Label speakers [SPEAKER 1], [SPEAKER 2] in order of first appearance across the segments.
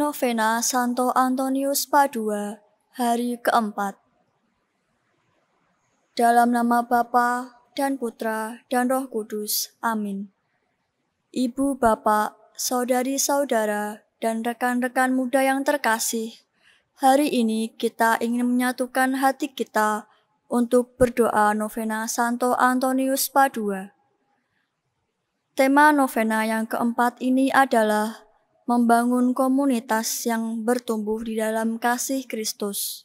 [SPEAKER 1] Novena Santo Antonius Padua, hari keempat. Dalam nama Bapa dan Putra dan Roh Kudus. Amin. Ibu, Bapak, saudari-saudara, dan rekan-rekan muda yang terkasih, hari ini kita ingin menyatukan hati kita untuk berdoa Novena Santo Antonius Padua. Tema novena yang keempat ini adalah membangun komunitas yang bertumbuh di dalam kasih Kristus.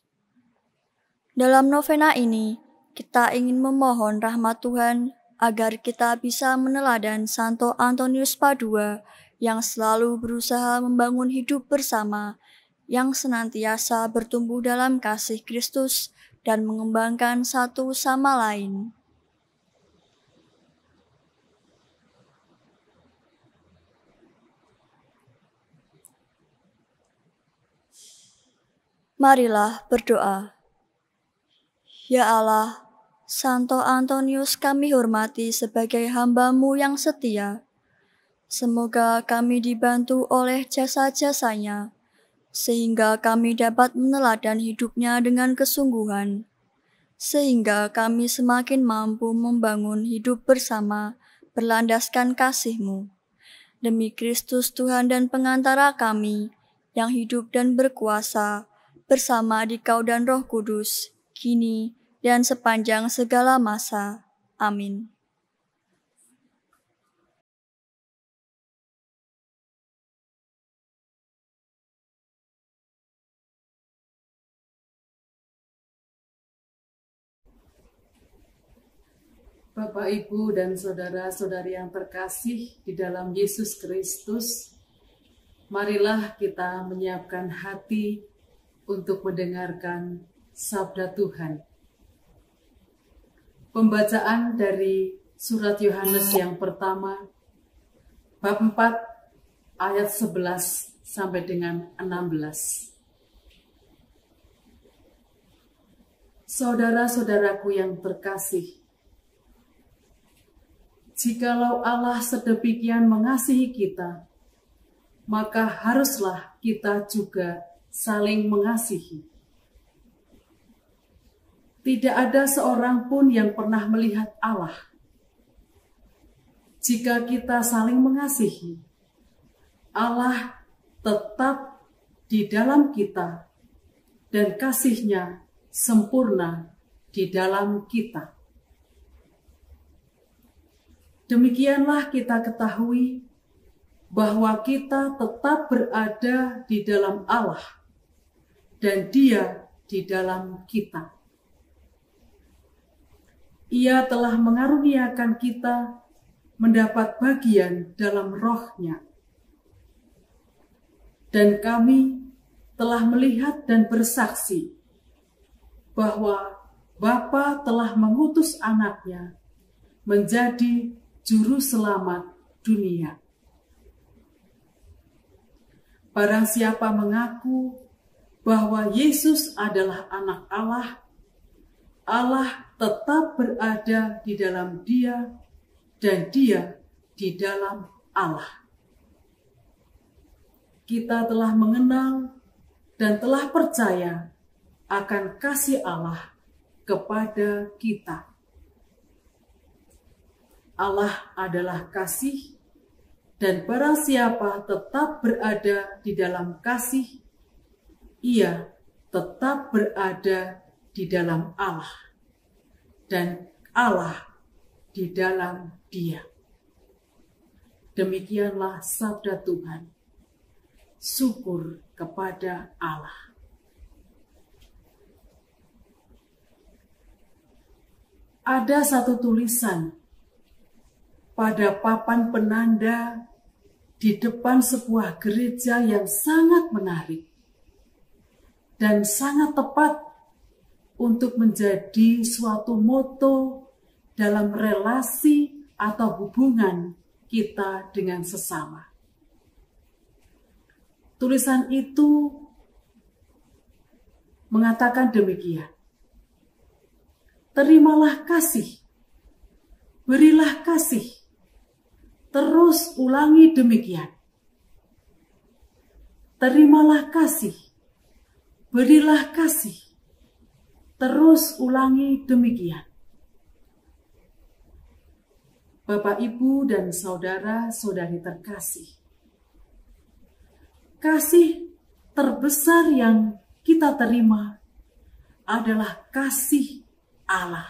[SPEAKER 1] Dalam novena ini, kita ingin memohon rahmat Tuhan agar kita bisa meneladan Santo Antonius Padua yang selalu berusaha membangun hidup bersama, yang senantiasa bertumbuh dalam kasih Kristus dan mengembangkan satu sama lain. Marilah berdoa. Ya Allah, Santo Antonius kami hormati sebagai hamba-Mu yang setia. Semoga kami dibantu oleh jasa-jasanya, sehingga kami dapat meneladan hidupnya dengan kesungguhan, sehingga kami semakin mampu membangun hidup bersama berlandaskan kasih-Mu. Demi Kristus Tuhan dan pengantara kami, yang hidup dan berkuasa, bersama Dikau dan Roh Kudus, kini dan sepanjang segala masa. Amin.
[SPEAKER 2] Bapak, Ibu, dan saudara-saudari yang terkasih di dalam Yesus Kristus, marilah kita menyiapkan hati untuk mendengarkan sabda Tuhan. Pembacaan dari surat Yohanes yang pertama, bab 4, ayat 11 sampai dengan 16. Saudara-saudaraku yang terkasih, jikalau Allah sedemikian mengasihi kita, maka haruslah kita juga saling mengasihi. Tidak ada seorang pun yang pernah melihat Allah. Jika kita saling mengasihi, Allah tetap di dalam kita dan kasih-Nya sempurna di dalam kita. Demikianlah kita ketahui bahwa kita tetap berada di dalam Allah dan Dia di dalam kita. Ia telah mengaruniakan kita mendapat bagian dalam Roh-Nya. Dan kami telah melihat dan bersaksi bahwa Bapa telah mengutus Anak-Nya menjadi Juru Selamat dunia. Barang siapa mengaku bahwa Yesus adalah Anak Allah, Allah tetap berada di dalam Dia dan Dia di dalam Allah. Kita telah mengenal dan telah percaya akan kasih Allah kepada kita. Allah adalah kasih, dan barang siapa tetap berada di dalam kasih, ia tetap berada di dalam Allah, dan Allah di dalam Dia. Demikianlah sabda Tuhan. Syukur kepada Allah. Ada satu tulisan pada papan penanda di depan sebuah gereja yang sangat menarik dan sangat tepat untuk menjadi suatu moto dalam relasi atau hubungan kita dengan sesama. Tulisan itu mengatakan demikian: terimalah kasih, berilah kasih, terus ulangi demikian. terimalah kasih, berilah kasih. Terus ulangi demikian. Bapak, Ibu, dan saudara-saudari terkasih, kasih terbesar yang kita terima adalah kasih Allah.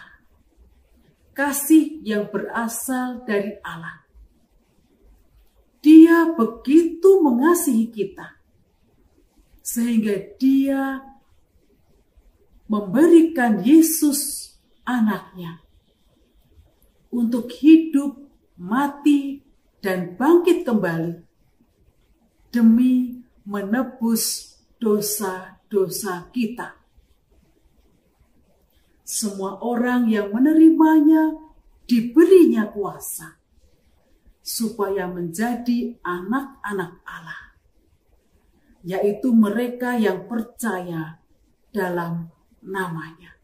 [SPEAKER 2] Kasih yang berasal dari Allah. Dia begitu mengasihi kita, sehingga Dia memberikan Yesus anaknya untuk hidup, mati, dan bangkit kembali demi menebus dosa-dosa kita. Semua orang yang menerimanya diberinya kuasa supaya menjadi anak-anak Allah, yaitu mereka yang percaya dalam namanya.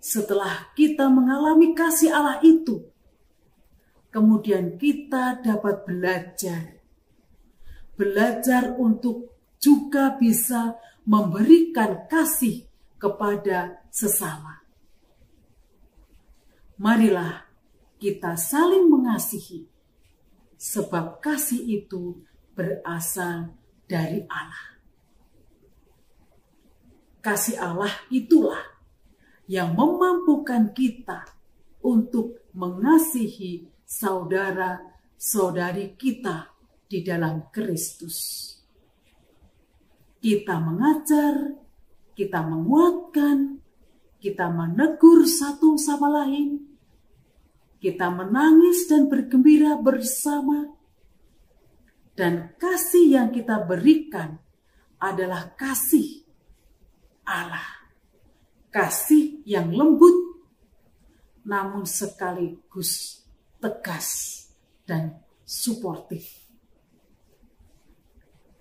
[SPEAKER 2] Setelah kita mengalami kasih Allah itu, kemudian kita dapat belajar untuk juga bisa memberikan kasih kepada sesama. Marilah kita saling mengasihi, sebab kasih itu berasal dari Allah. Kasih Allah itulah yang memampukan kita untuk mengasihi saudara-saudari kita di dalam Kristus. Kita mengajar, kita menguatkan, kita menegur satu sama lain, kita menangis dan bergembira bersama, dan kasih yang kita berikan adalah kasih Allah. Kasih yang lembut, namun sekaligus tegas dan suportif.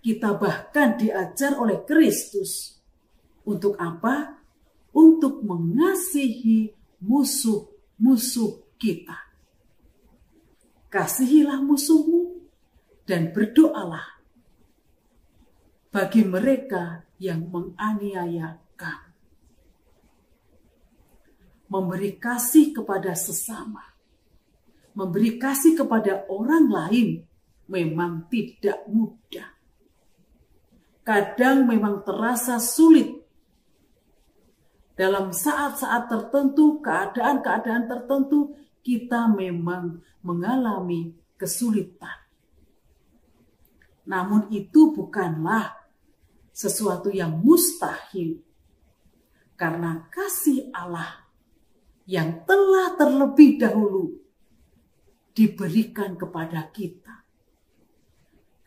[SPEAKER 2] Kita bahkan diajar oleh Kristus. Untuk apa? Untuk mengasihi musuh-musuh kita. Kasihilah musuhmu dan berdoalah bagi mereka yang menganiaya kamu. Memberi kasih kepada sesama, memberi kasih kepada orang lain memang tidak mudah. Kadang memang terasa sulit. Dalam saat-saat tertentu, keadaan-keadaan tertentu, kita memang mengalami kesulitan. Namun itu bukanlah sesuatu yang mustahil. Karena kasih Allah yang telah terlebih dahulu diberikan kepada kita.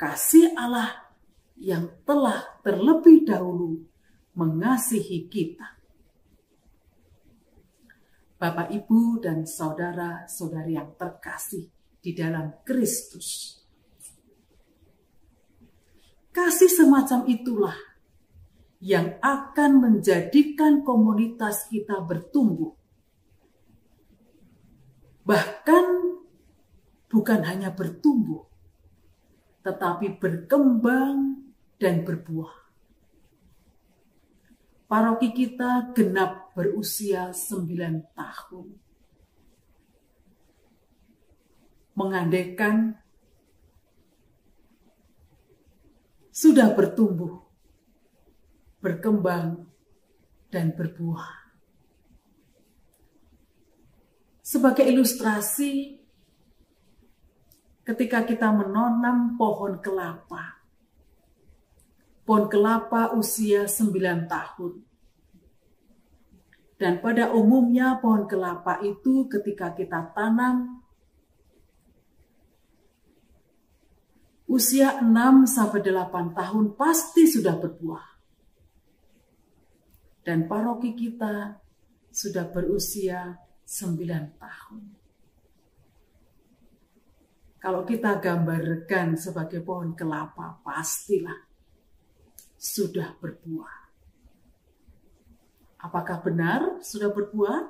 [SPEAKER 2] Kasih Allah yang telah terlebih dahulu mengasihi kita. Bapak, Ibu, dan saudara-saudari yang terkasih di dalam Kristus. Kasih semacam itulah yang akan menjadikan komunitas kita bertumbuh. Bahkan bukan hanya bertumbuh, tetapi berkembang dan berbuah. Paroki kita genap berusia 9 tahun. Mengandaikan sudah bertumbuh, berkembang, dan berbuah. Sebagai ilustrasi, ketika kita menanam pohon kelapa usia 9 tahun. Dan pada umumnya pohon kelapa itu ketika kita tanam, usia 6-8 tahun pasti sudah berbuah. Dan paroki kita sudah berusia 9 tahun. Kalau kita gambarkan sebagai pohon kelapa, pastilah sudah berbuah. Apakah benar sudah berbuah?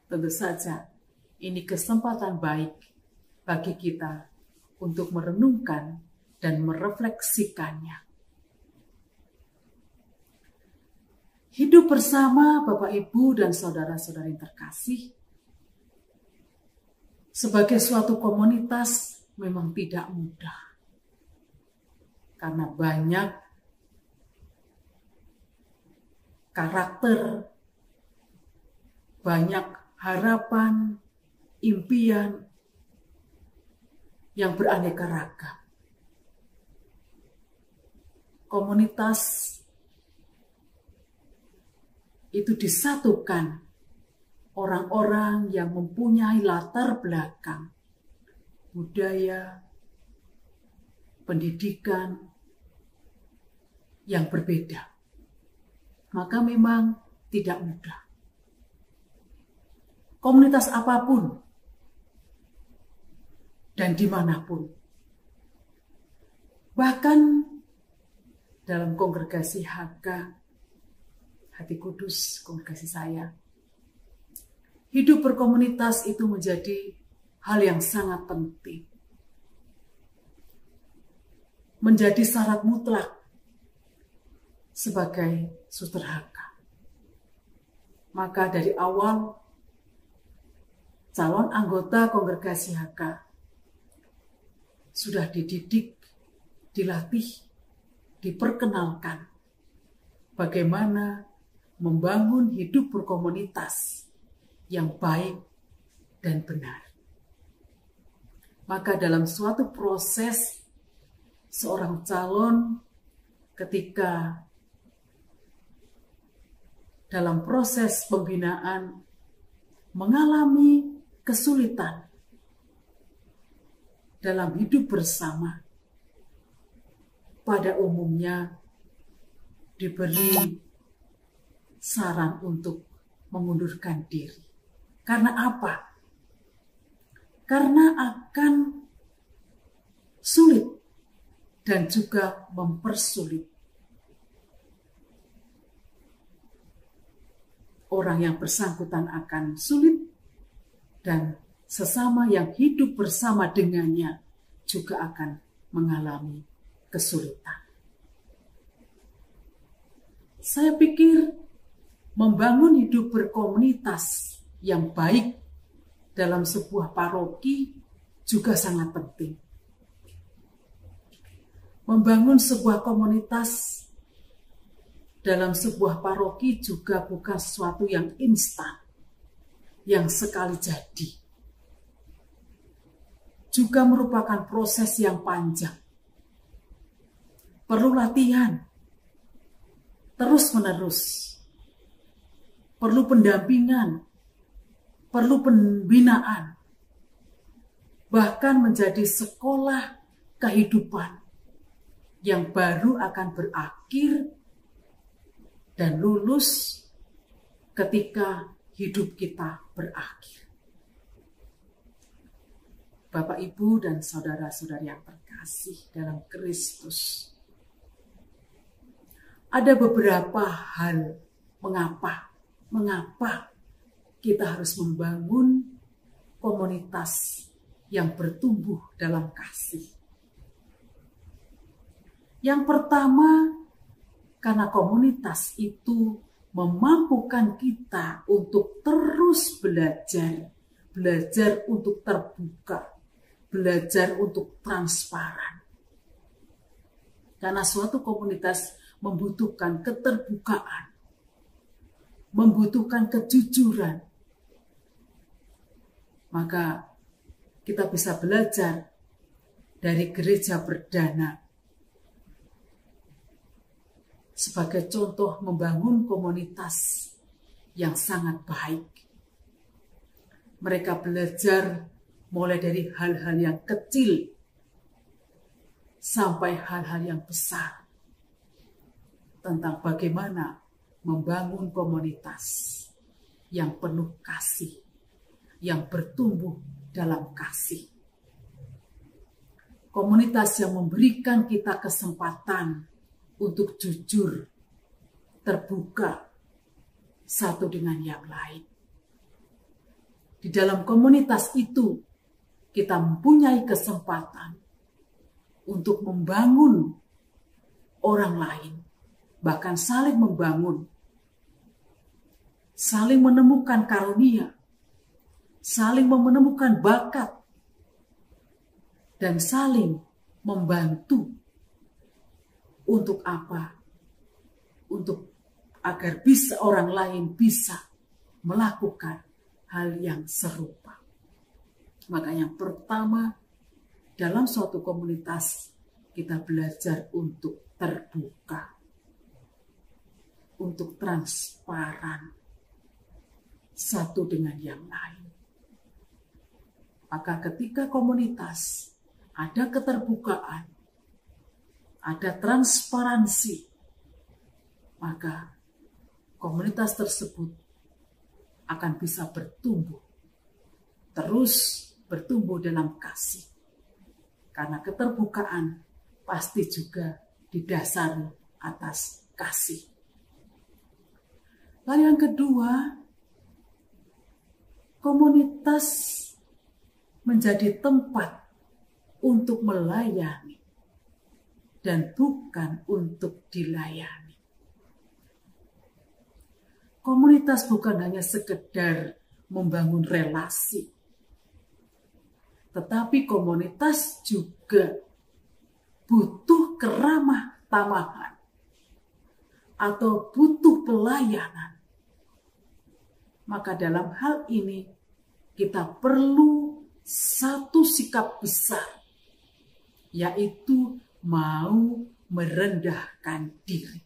[SPEAKER 2] Tentu saja, ini kesempatan baik bagi kita untuk merenungkan dan merefleksikannya. Hidup bersama Bapak, Ibu, dan saudara-saudari terkasih sebagai suatu komunitas memang tidak mudah. Karena banyak karakter, banyak harapan, impian yang beraneka ragam. Komunitas itu disatukan orang-orang yang mempunyai latar belakang, budaya, pendidikan yang berbeda. Maka memang tidak mudah. Komunitas apapun dan dimanapun. Bahkan dalam kongregasi HK, Hati Kudus, kongregasi saya, hidup berkomunitas itu menjadi hal yang sangat penting. Menjadi syarat mutlak sebagai suster HK. Maka dari awal, calon anggota kongregasi HK sudah dididik, dilatih, diperkenalkan bagaimana membangun hidup berkomunitas yang baik dan benar. Maka dalam suatu proses seorang calon ketika dalam proses pembinaan mengalami kesulitan dalam hidup bersama, pada umumnya diberi saran untuk mengundurkan diri. Karena apa? Karena akan sulit dan juga mempersulit. Orang yang bersangkutan akan sulit dan sesama yang hidup bersama dengannya juga akan mengalami kesulitan. Saya pikir membangun hidup berkomunitas yang baik dalam sebuah paroki juga sangat penting. Membangun sebuah komunitas dalam sebuah paroki juga bukan sesuatu yang instan, yang sekali jadi. Juga merupakan proses yang panjang. Perlu latihan, terus-menerus. Perlu pendampingan, perlu pembinaan, bahkan menjadi sekolah kehidupan yang baru akan berakhir dan lulus ketika hidup kita berakhir. Bapak, Ibu, dan saudara-saudari yang terkasih dalam Kristus, ada beberapa hal mengapa kita harus membangun komunitas yang bertumbuh dalam kasih. Yang pertama, karena komunitas itu memampukan kita untuk terus belajar untuk terbuka, belajar untuk transparan. Karena suatu komunitas membutuhkan keterbukaan, membutuhkan kejujuran. Maka kita bisa belajar dari gereja perdana sebagai contoh membangun komunitas yang sangat baik. Mereka belajar mulai dari hal-hal yang kecil sampai hal-hal yang besar tentang bagaimana membangun komunitas yang penuh kasih, yang bertumbuh dalam kasih. Komunitas yang memberikan kita kesempatan untuk jujur, terbuka satu dengan yang lain. Di dalam komunitas itu, kita mempunyai kesempatan untuk membangun orang lain, bahkan saling membangun, saling menemukan karunia, saling menemukan bakat, dan saling membantu. Untuk apa? Untuk agar bisa orang lain bisa melakukan hal yang serupa. Maka yang pertama, dalam suatu komunitas kita belajar untuk terbuka, untuk transparan satu dengan yang lain. Maka ketika komunitas ada keterbukaan, ada transparansi, maka komunitas tersebut akan bisa bertumbuh, terus bertumbuh dalam kasih. Karena keterbukaan pasti juga didasari atas kasih. Lalu yang kedua, komunitas menjadi tempat untuk melayani dan bukan untuk dilayani. Komunitas bukan hanya sekedar membangun relasi, tetapi komunitas juga butuh keramah tamahan atau butuh pelayanan. Maka dalam hal ini kita perlu satu sikap besar, yaitu mau merendahkan diri.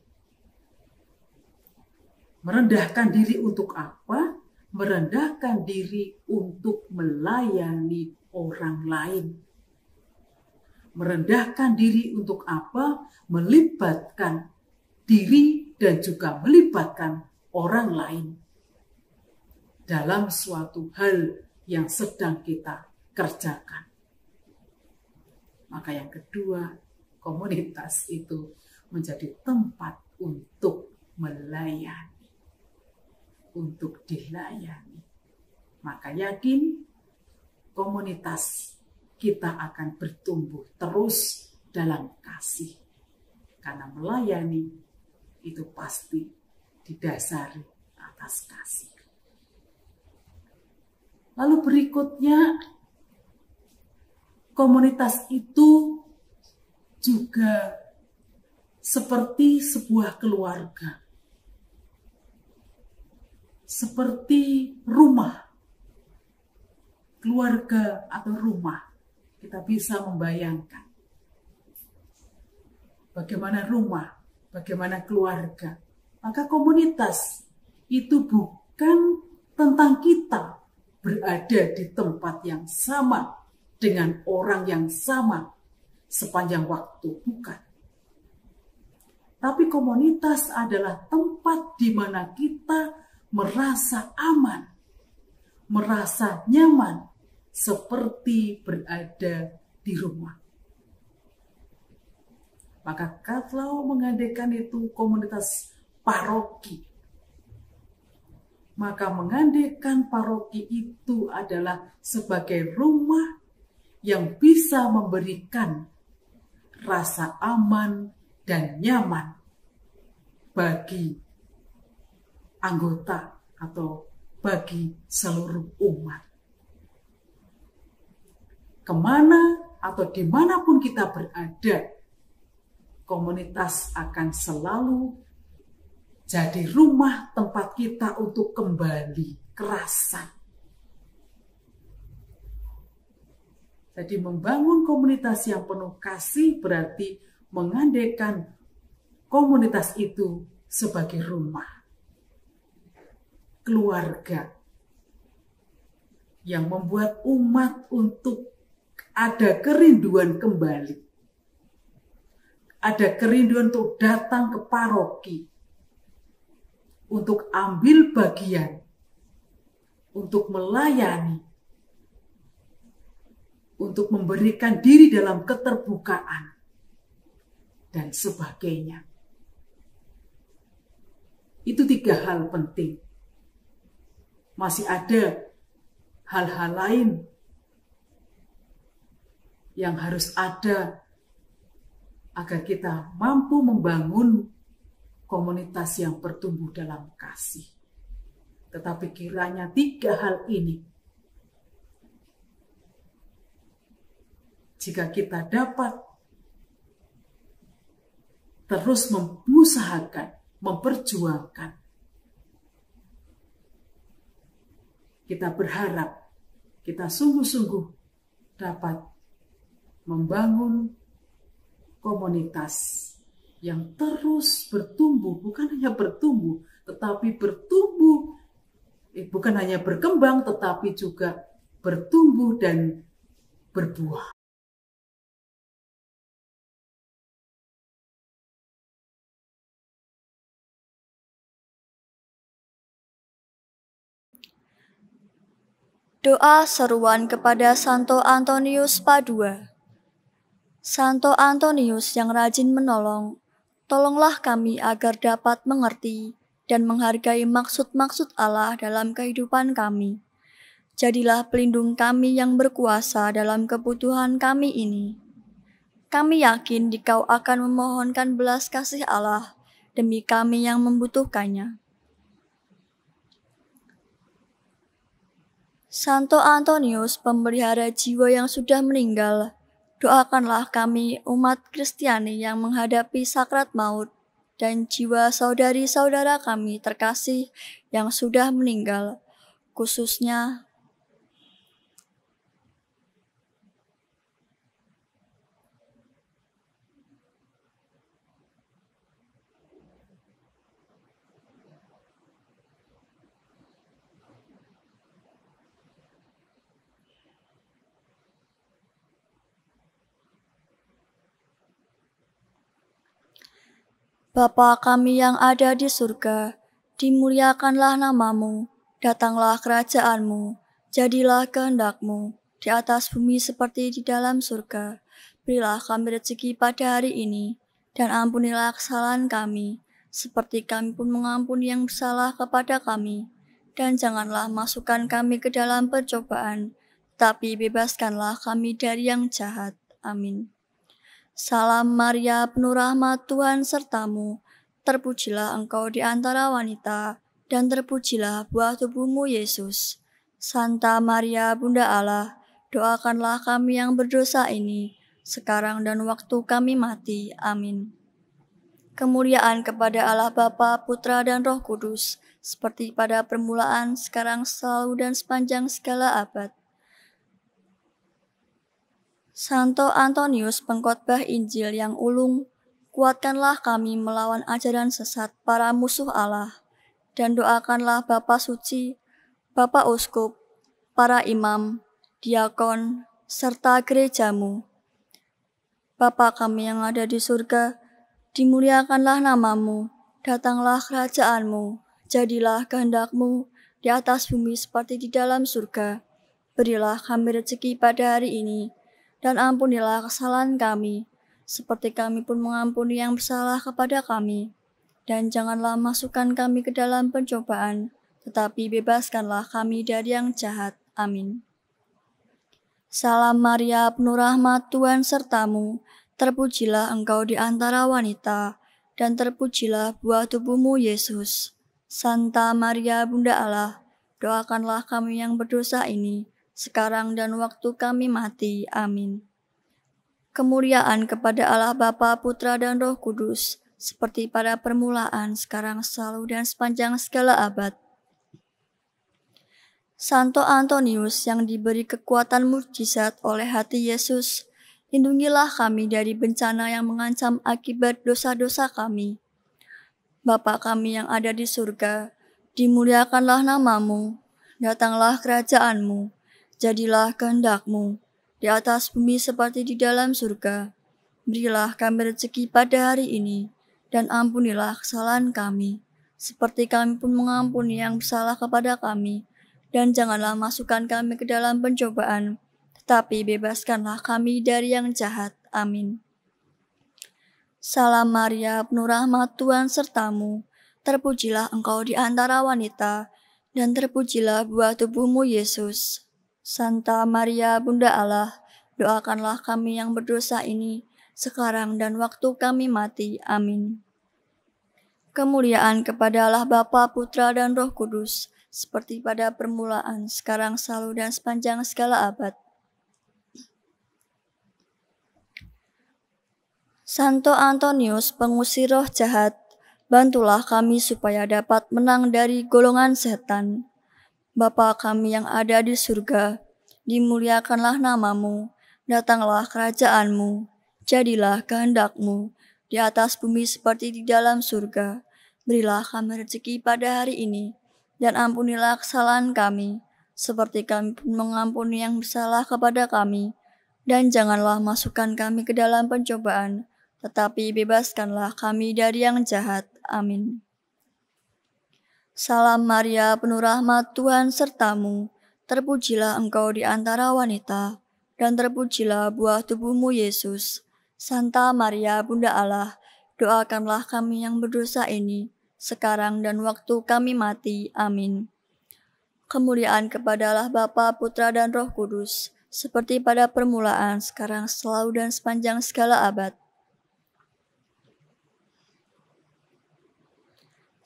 [SPEAKER 2] Merendahkan diri untuk apa? Merendahkan diri untuk melayani orang lain. Merendahkan diri untuk apa? Melibatkan diri dan juga melibatkan orang lain dalam suatu hal yang sedang kita kerjakan. Maka yang kedua, komunitas itu menjadi tempat untuk melayani, untuk dilayani. Maka yakin komunitas kita akan bertumbuh terus dalam kasih. Karena melayani itu pasti didasari atas kasih. Lalu berikutnya, komunitas itu juga seperti sebuah keluarga. Seperti rumah. Keluarga atau rumah. Kita bisa membayangkan bagaimana rumah, bagaimana keluarga. Maka komunitas itu bukan tentang kita berada di tempat yang sama dengan orang yang sama sepanjang waktu, bukan. Tapi komunitas adalah tempat di mana kita merasa aman, merasa nyaman, seperti berada di rumah. Maka kalau mengadakan itu komunitas paroki, maka mengadakan paroki itu adalah sebagai rumah yang bisa memberikan rasa aman dan nyaman bagi anggota atau bagi seluruh umat. Kemana atau dimanapun kita berada, komunitas akan selalu jadi rumah tempat kita untuk kembali kerasan. Jadi membangun komunitas yang penuh kasih berarti mengandaikan komunitas itu sebagai rumah, keluarga, yang membuat umat untuk ada kerinduan kembali. Ada kerinduan untuk datang ke paroki, untuk ambil bagian, untuk melayani, untuk memberikan diri dalam keterbukaan, dan sebagainya. Itu 3 hal penting. Masih ada hal-hal lain yang harus ada agar kita mampu membangun komunitas yang bertumbuh dalam kasih. Tetapi kiranya 3 hal ini, jika kita dapat terus mengusahakan, memperjuangkan, kita berharap kita sungguh-sungguh dapat membangun komunitas yang terus bertumbuh, bukan hanya bertumbuh, tetapi bertumbuh, bukan hanya berkembang, tetapi juga bertumbuh dan berbuah.
[SPEAKER 1] Doa seruan kepada Santo Antonius Padua. Santo Antonius yang rajin menolong, tolonglah kami agar dapat mengerti dan menghargai maksud-maksud Allah dalam kehidupan kami. Jadilah pelindung kami yang berkuasa dalam kebutuhan kami ini. Kami yakin Dikau akan memohonkan belas kasih Allah demi kami yang membutuhkannya. Santo Antonius, pemelihara jiwa yang sudah meninggal, doakanlah kami umat Kristiani yang menghadapi sakrat maut dan jiwa saudari-saudara kami terkasih yang sudah meninggal, khususnya Bapa kami yang ada di surga, dimuliakanlah namamu, datanglah kerajaan-Mu, jadilah kehendak-Mu, di atas bumi seperti di dalam surga. Berilah kami rezeki pada hari ini, dan ampunilah kesalahan kami, seperti kami pun mengampuni yang bersalah kepada kami. Dan janganlah masukkan kami ke dalam percobaan, tapi bebaskanlah kami dari yang jahat. Amin. Salam Maria, penuh rahmat Tuhan sertamu, terpujilah engkau di antara wanita, dan terpujilah buah tubuhmu Yesus. Santa Maria, Bunda Allah, doakanlah kami yang berdosa ini, sekarang dan waktu kami mati. Amin. Kemuliaan kepada Allah Bapa, Putra, dan Roh Kudus, seperti pada permulaan, sekarang, selalu, dan sepanjang segala abad. Santo Antonius, pengkhotbah Injil yang ulung, kuatkanlah kami melawan ajaran sesat para musuh Allah, dan doakanlah Bapa Suci, Bapak Uskup, para imam, diakon, serta gerejamu. Bapa kami yang ada di surga, dimuliakanlah namamu, datanglah kerajaanmu, jadilah kehendak-Mu di atas bumi seperti di dalam surga. Berilah kami rezeki pada hari ini, dan ampunilah kesalahan kami, seperti kami pun mengampuni yang bersalah kepada kami. Dan janganlah masukkan kami ke dalam pencobaan, tetapi bebaskanlah kami dari yang jahat. Amin. Salam Maria, penuh rahmat Tuhan sertamu, terpujilah engkau di antara wanita, dan terpujilah buah tubuhmu Yesus. Santa Maria, Bunda Allah, doakanlah kami yang berdosa ini, sekarang dan waktu kami mati. Amin. Kemuliaan kepada Allah Bapa, Putra, dan Roh Kudus, seperti pada permulaan, sekarang, selalu, dan sepanjang segala abad. Santo Antonius yang diberi kekuatan mukjizat oleh hati Yesus, lindungilah kami dari bencana yang mengancam akibat dosa-dosa kami. Bapa kami yang ada di surga, dimuliakanlah namamu, datanglah kerajaan-Mu, jadilah kehendak-Mu, di atas bumi seperti di dalam surga. Berilah kami rezeki pada hari ini, dan ampunilah kesalahan kami, seperti kami pun mengampuni yang bersalah kepada kami. Dan janganlah masukkan kami ke dalam pencobaan, tetapi bebaskanlah kami dari yang jahat. Amin. Salam Maria, penuh rahmat Tuhan sertamu, terpujilah engkau di antara wanita, dan terpujilah buah tubuhmu Yesus. Santa Maria, Bunda Allah, doakanlah kami yang berdosa ini, sekarang dan waktu kami mati. Amin. Kemuliaan kepada Allah Bapa, Putra, dan Roh Kudus, seperti pada permulaan, sekarang, selalu, dan sepanjang segala abad. Santo Antonius, pengusir roh jahat, bantulah kami supaya dapat menang dari golongan setan. Bapa kami yang ada di surga, dimuliakanlah namamu, datanglah kerajaanmu, jadilah kehendak-Mu di atas bumi seperti di dalam surga. Berilah kami rezeki pada hari ini, dan ampunilah kesalahan kami, seperti kami pun mengampuni yang bersalah kepada kami. Dan janganlah masukkan kami ke dalam pencobaan, tetapi bebaskanlah kami dari yang jahat. Amin. Salam Maria, penuh rahmat, Tuhan sertamu. Terpujilah engkau di antara wanita, dan terpujilah buah tubuhmu, Yesus. Santa Maria, Bunda Allah, doakanlah kami yang berdosa ini, sekarang dan waktu kami mati. Amin. Kemuliaan kepada Allah Bapa, Putra, dan Roh Kudus, seperti pada permulaan, sekarang, selalu, dan sepanjang segala abad.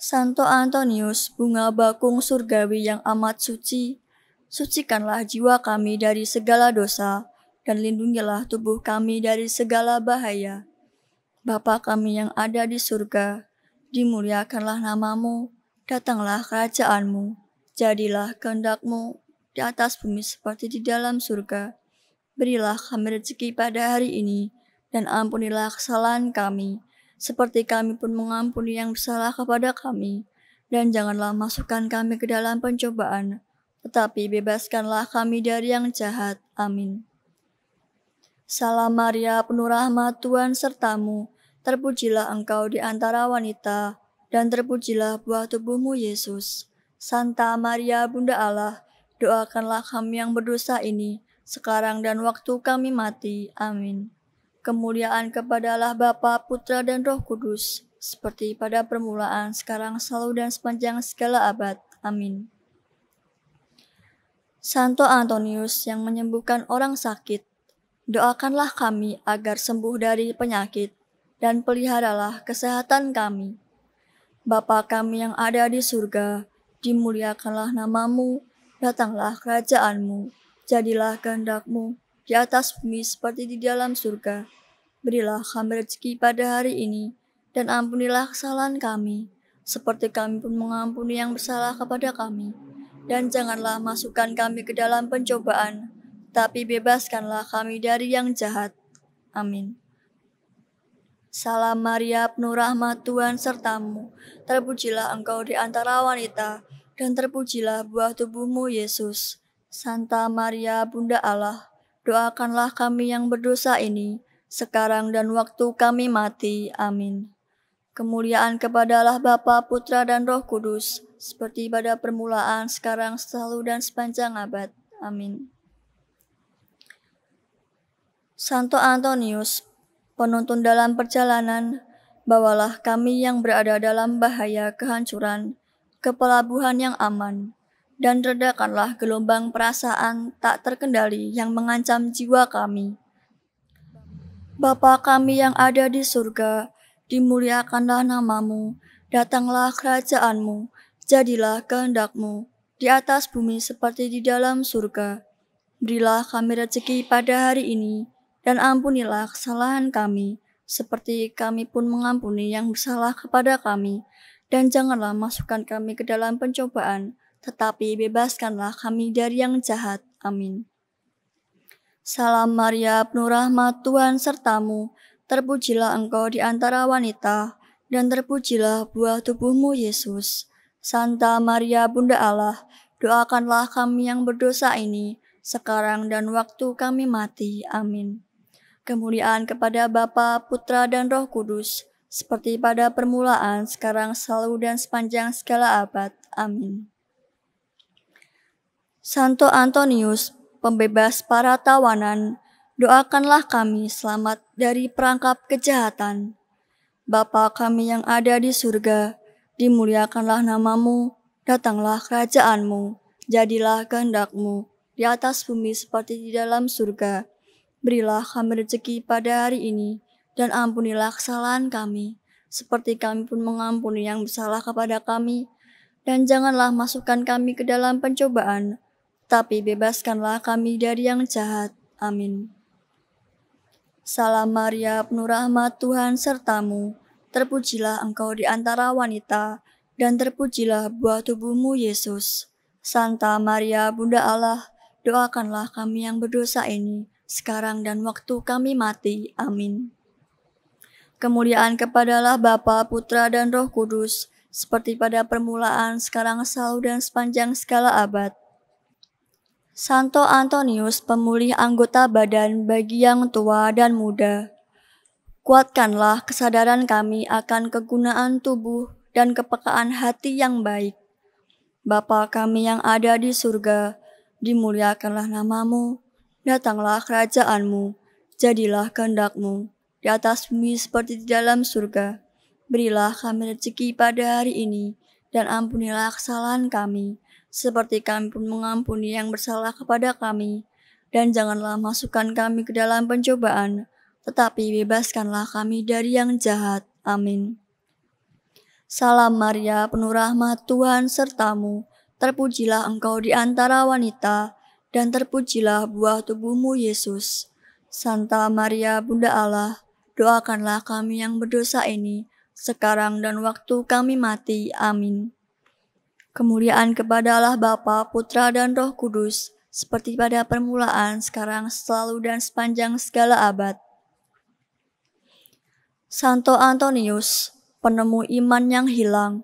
[SPEAKER 1] Santo Antonius, bunga bakung surgawi yang amat suci, sucikanlah jiwa kami dari segala dosa, dan lindungilah tubuh kami dari segala bahaya. Bapa kami yang ada di surga, dimuliakanlah namamu, datanglah kerajaanmu, jadilah kehendak-Mu di atas bumi seperti di dalam surga. Berilah kami rezeki pada hari ini, dan ampunilah kesalahan kami, seperti kami pun mengampuni yang bersalah kepada kami. Dan janganlah masukkan kami ke dalam pencobaan, tetapi bebaskanlah kami dari yang jahat. Amin. Salam Maria, penuh rahmat, Tuhan sertamu. Terpujilah engkau di antara wanita, dan terpujilah buah tubuhmu, Yesus. Santa Maria, Bunda Allah, doakanlah kami yang berdosa ini, sekarang dan waktu kami mati. Amin. Kemuliaan kepada Allah Bapa, Putra, dan Roh Kudus, seperti pada permulaan, sekarang, selalu, dan sepanjang segala abad. Amin. Santo Antonius yang menyembuhkan orang sakit, doakanlah kami agar sembuh dari penyakit, dan peliharalah kesehatan kami. Bapa kami yang ada di surga, dimuliakanlah namamu, datanglah kerajaanmu, jadilah kehendak-Mu di atas bumi seperti di dalam surga. Berilah kami rezeki pada hari ini, dan ampunilah kesalahan kami, seperti kami pun mengampuni yang bersalah kepada kami. Dan janganlah masukkan kami ke dalam pencobaan, tapi bebaskanlah kami dari yang jahat. Amin. Salam Maria, penuh rahmat, Tuhan sertamu. Terpujilah engkau di antara wanita, dan terpujilah buah tubuhmu, Yesus. Santa Maria, Bunda Allah, doakanlah kami yang berdosa ini, sekarang dan waktu kami mati. Amin. Kemuliaan kepada Allah Bapa, Putra, dan Roh Kudus, seperti pada permulaan, sekarang, selalu, dan sepanjang abad. Amin. Santo Antonius, penuntun dalam perjalanan, bawalah kami yang berada dalam bahaya kehancuran ke pelabuhan yang aman, dan redakanlah gelombang perasaan tak terkendali yang mengancam jiwa kami. Bapa kami yang ada di surga, dimuliakanlah namamu, datanglah kerajaanmu, jadilah kehendak-Mu di atas bumi seperti di dalam surga. Berilah kami rezeki pada hari ini, dan ampunilah kesalahan kami, seperti kami pun mengampuni yang bersalah kepada kami. Dan janganlah masukkan kami ke dalam pencobaan, tetapi bebaskanlah kami dari yang jahat. Amin. Salam Maria, penuh rahmat, Tuhan sertamu. Terpujilah engkau di antara wanita, dan terpujilah buah tubuhmu, Yesus. Santa Maria, Bunda Allah, doakanlah kami yang berdosa ini, sekarang dan waktu kami mati. Amin. Kemuliaan kepada Bapa, Putra, dan Roh Kudus, seperti pada permulaan, sekarang, selalu, dan sepanjang segala abad. Amin. Santo Antonius, pembebas para tawanan, doakanlah kami selamat dari perangkap kejahatan. Bapa kami yang ada di surga, dimuliakanlah namamu, datanglah kerajaanmu, jadilah kehendak-Mu di atas bumi seperti di dalam surga. Berilah kami rezeki pada hari ini, dan ampunilah kesalahan kami, seperti kami pun mengampuni yang bersalah kepada kami. Dan janganlah masukkan kami ke dalam pencobaan, tapi bebaskanlah kami dari yang jahat. Amin. Salam Maria, penuh rahmat, Tuhan sertamu. Terpujilah engkau di antara wanita, dan terpujilah buah tubuhmu, Yesus. Santa Maria, Bunda Allah, doakanlah kami yang berdosa ini, sekarang dan waktu kami mati. Amin. Kemuliaan kepadalah Bapa, Putra, dan Roh Kudus, seperti pada permulaan, sekarang, selalu, dan sepanjang segala abad. Santo Antonius, pemulih anggota badan bagi yang tua dan muda, kuatkanlah kesadaran kami akan kegunaan tubuh dan kepekaan hati yang baik. Bapa kami yang ada di surga, dimuliakanlah namamu, datanglah kerajaanmu, jadilah kehendak-mu, di atas bumi seperti di dalam surga. Berilah kami rezeki pada hari ini, dan ampunilah kesalahan kami, seperti kami pun mengampuni yang bersalah kepada kami. Dan janganlah masukkan kami ke dalam pencobaan, tetapi bebaskanlah kami dari yang jahat. Amin. Salam Maria, penuh rahmat, Tuhan sertamu. Terpujilah engkau di antara wanita, dan terpujilah buah tubuhmu, Yesus. Santa Maria, Bunda Allah, doakanlah kami yang berdosa ini, sekarang dan waktu kami mati. Amin. Kemuliaan kepada Allah Bapa, Putra, dan Roh Kudus, seperti pada permulaan, sekarang, selalu, dan sepanjang segala abad. Santo Antonius, penemu iman yang hilang,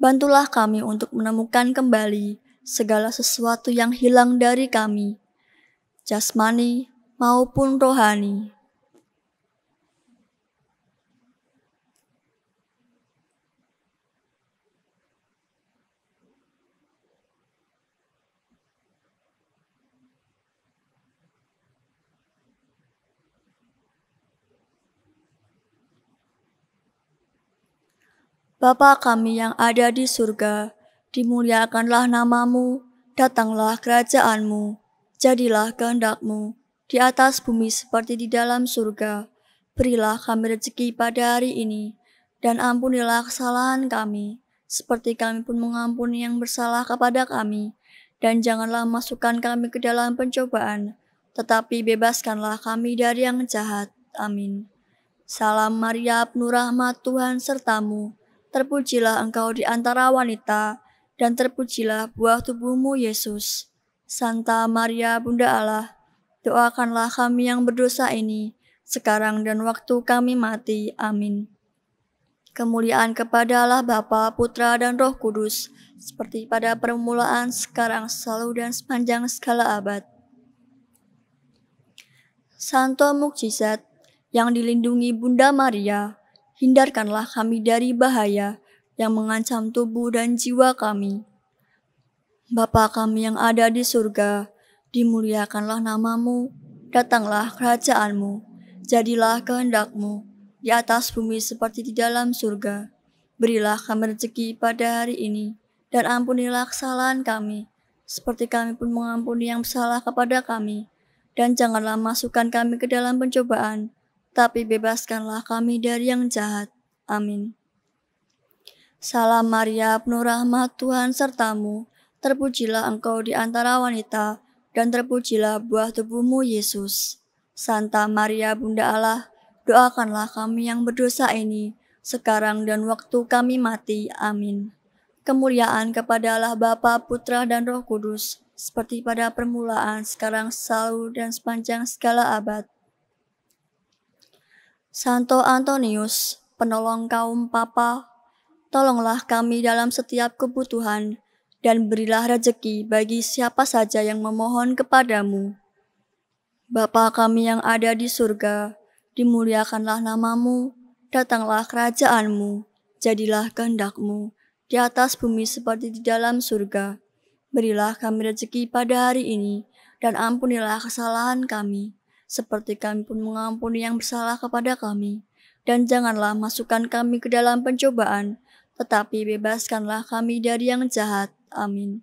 [SPEAKER 1] bantulah kami untuk menemukan kembali segala sesuatu yang hilang dari kami, jasmani maupun rohani. Bapa kami yang ada di surga, dimuliakanlah namamu, datanglah kerajaanmu, jadilah kehendak-mu, di atas bumi seperti di dalam surga. Berilah kami rezeki pada hari ini, dan ampunilah kesalahan kami, seperti kami pun mengampuni yang bersalah kepada kami. Dan janganlah masukkan kami ke dalam pencobaan, tetapi bebaskanlah kami dari yang jahat. Amin. Salam Maria, penuh rahmat, Tuhan sertamu. Terpujilah engkau di antara wanita, dan terpujilah buah tubuhmu, Yesus. Santa Maria, Bunda Allah, doakanlah kami yang berdosa ini, sekarang dan waktu kami mati. Amin. Kemuliaan kepada Allah Bapa, Putra, dan Roh Kudus, seperti pada permulaan, sekarang, selalu, dan sepanjang segala abad. Santo Mukjizat yang dilindungi Bunda Maria, hindarkanlah kami dari bahaya yang mengancam tubuh dan jiwa kami. Bapa kami yang ada di surga, dimuliakanlah namamu, datanglah kerajaanmu, jadilah kehendak-mu, di atas bumi seperti di dalam surga. Berilah kami rezeki pada hari ini, dan ampunilah kesalahan kami, seperti kami pun mengampuni yang bersalah kepada kami. Dan janganlah masukkan kami ke dalam pencobaan, tapi bebaskanlah kami dari yang jahat. Amin. Salam Maria, penuh rahmat, Tuhan sertamu. Terpujilah engkau di antara wanita, dan terpujilah buah tubuhmu, Yesus. Santa Maria, Bunda Allah, doakanlah kami yang berdosa ini, sekarang dan waktu kami mati. Amin. Kemuliaan kepada Allah Bapa, Putra, dan Roh Kudus, seperti pada permulaan, sekarang, selalu, dan sepanjang segala abad. Santo Antonius, penolong kaum papa, tolonglah kami dalam setiap kebutuhan, dan berilah rezeki bagi siapa saja yang memohon kepadamu. Bapa kami yang ada di surga, dimuliakanlah namamu, datanglah kerajaanmu, jadilah kehendak-mu, di atas bumi seperti di dalam surga. Berilah kami rezeki pada hari ini, dan ampunilah kesalahan kami, seperti kami pun mengampuni yang bersalah kepada kami. Dan janganlah masukkan kami ke dalam pencobaan, tetapi bebaskanlah kami dari yang jahat. Amin.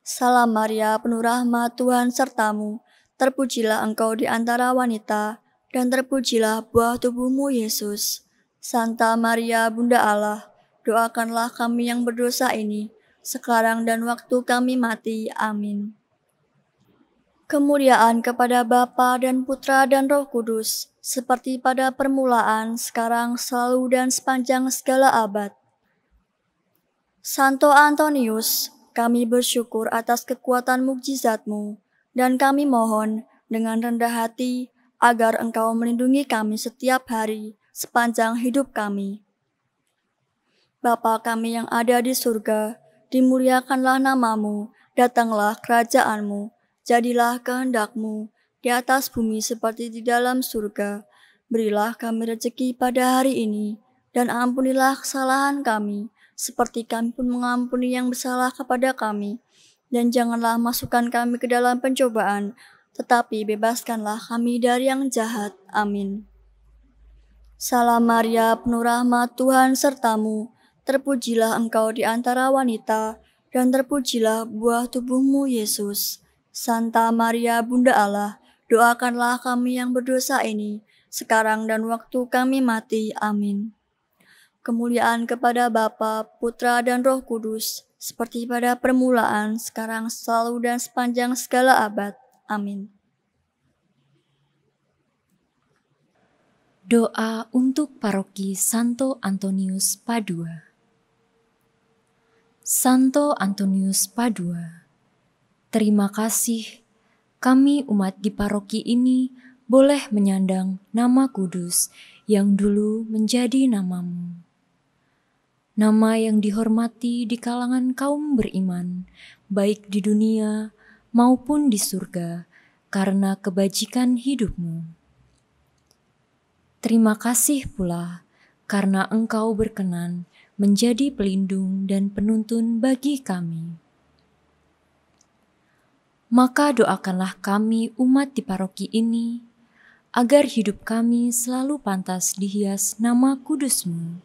[SPEAKER 1] Salam Maria, penuh rahmat, Tuhan sertamu. Terpujilah engkau di antara wanita, dan terpujilah buah tubuhmu, Yesus. Santa Maria, Bunda Allah, doakanlah kami yang berdosa ini, sekarang dan waktu kami mati. Amin. Kemuliaan kepada Bapa dan Putra dan Roh Kudus, seperti pada permulaan, sekarang, selalu, dan sepanjang segala abad. Santo Antonius, kami bersyukur atas kekuatan mukjizat-Mu, dan kami mohon dengan rendah hati agar Engkau melindungi kami setiap hari sepanjang hidup kami. Bapa kami yang ada di surga, dimuliakanlah nama-Mu, datanglah kerajaan-Mu, jadilah kehendak-Mu di atas bumi seperti di dalam surga. Berilah kami rezeki pada hari ini, dan ampunilah kesalahan kami, seperti kami pun mengampuni yang bersalah kepada kami. Dan janganlah masukkan kami ke dalam pencobaan, tetapi bebaskanlah kami dari yang jahat. Amin. Salam Maria, penuh rahmat, Tuhan sertamu. Terpujilah engkau di antara wanita, dan terpujilah buah tubuhmu, Yesus. Santa Maria, Bunda Allah, doakanlah kami yang berdosa ini, sekarang dan waktu kami mati. Amin. Kemuliaan kepada Bapa, Putra, dan Roh Kudus, seperti pada permulaan, sekarang, selalu, dan sepanjang segala abad. Amin.
[SPEAKER 3] Doa untuk Paroki Santo Antonius Padua. Santo Antonius Padua, terima kasih kami umat di paroki ini boleh menyandang nama kudus yang dulu menjadi namamu. Nama yang dihormati di kalangan kaum beriman, baik di dunia maupun di surga, karena kebajikan hidupmu. Terima kasih pula karena Engkau berkenan menjadi pelindung dan penuntun bagi kami. Maka doakanlah kami umat di paroki ini, agar hidup kami selalu pantas dihias nama kudus-Mu,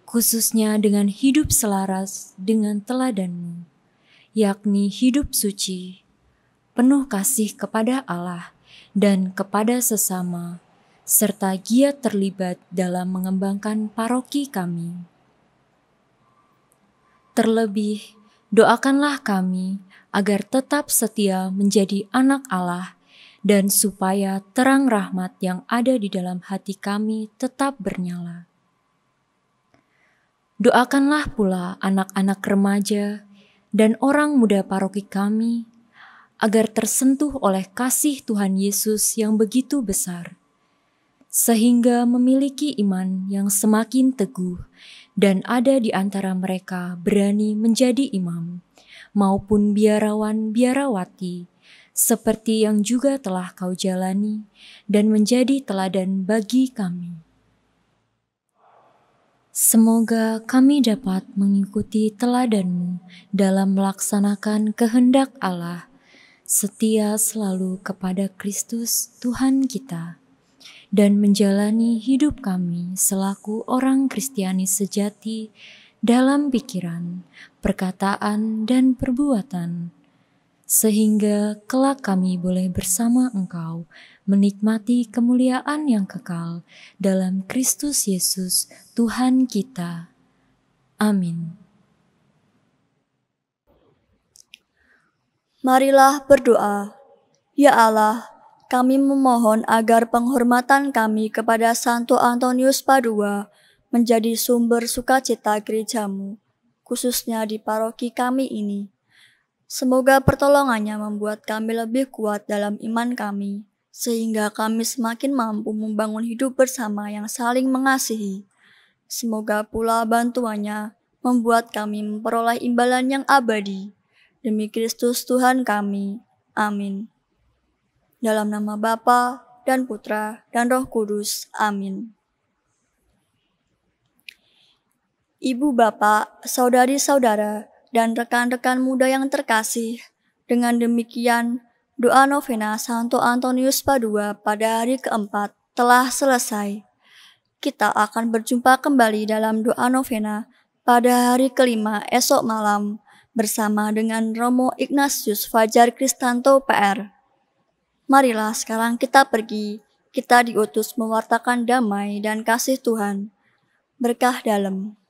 [SPEAKER 3] khususnya dengan hidup selaras dengan teladan-Mu, yakni hidup suci, penuh kasih kepada Allah dan kepada sesama, serta giat terlibat dalam mengembangkan paroki kami. Terlebih, doakanlah kami agar tetap setia menjadi anak Allah dan supaya terang rahmat yang ada di dalam hati kami tetap bernyala. Doakanlah pula anak-anak remaja dan orang muda paroki kami agar tersentuh oleh kasih Tuhan Yesus yang begitu besar, sehingga memiliki iman yang semakin teguh dan ada di antara mereka berani menjadi imam maupun biarawan-biarawati, seperti yang juga telah Kau jalani dan menjadi teladan bagi kami. Semoga kami dapat mengikuti teladan-Mu dalam melaksanakan kehendak Allah, setia selalu kepada Kristus Tuhan kita, dan menjalani hidup kami selaku orang Kristiani sejati dalam pikiran, perkataan, dan perbuatan, sehingga kelak kami boleh bersama Engkau menikmati kemuliaan yang kekal dalam Kristus Yesus Tuhan kita. Amin.
[SPEAKER 1] Marilah berdoa. Ya Allah, kami memohon agar penghormatan kami kepada Santo Antonius Padua menjadi sumber sukacita gereja-Mu, khususnya di paroki kami ini. Semoga pertolongannya membuat kami lebih kuat dalam iman kami, sehingga kami semakin mampu membangun hidup bersama yang saling mengasihi. Semoga pula bantuannya membuat kami memperoleh imbalan yang abadi. Demi Kristus Tuhan kami. Amin. Dalam nama Bapa dan Putra dan Roh Kudus. Amin. Ibu bapak, saudari-saudara, dan rekan-rekan muda yang terkasih, dengan demikian doa novena Santo Antonius Padua pada hari keempat telah selesai. Kita akan berjumpa kembali dalam doa novena pada hari kelima esok malam bersama dengan Romo Ignatius Fajar Kristanto PR. Marilah sekarang kita pergi kita diutus mewartakan damai dan kasih Tuhan. Berkah dalam.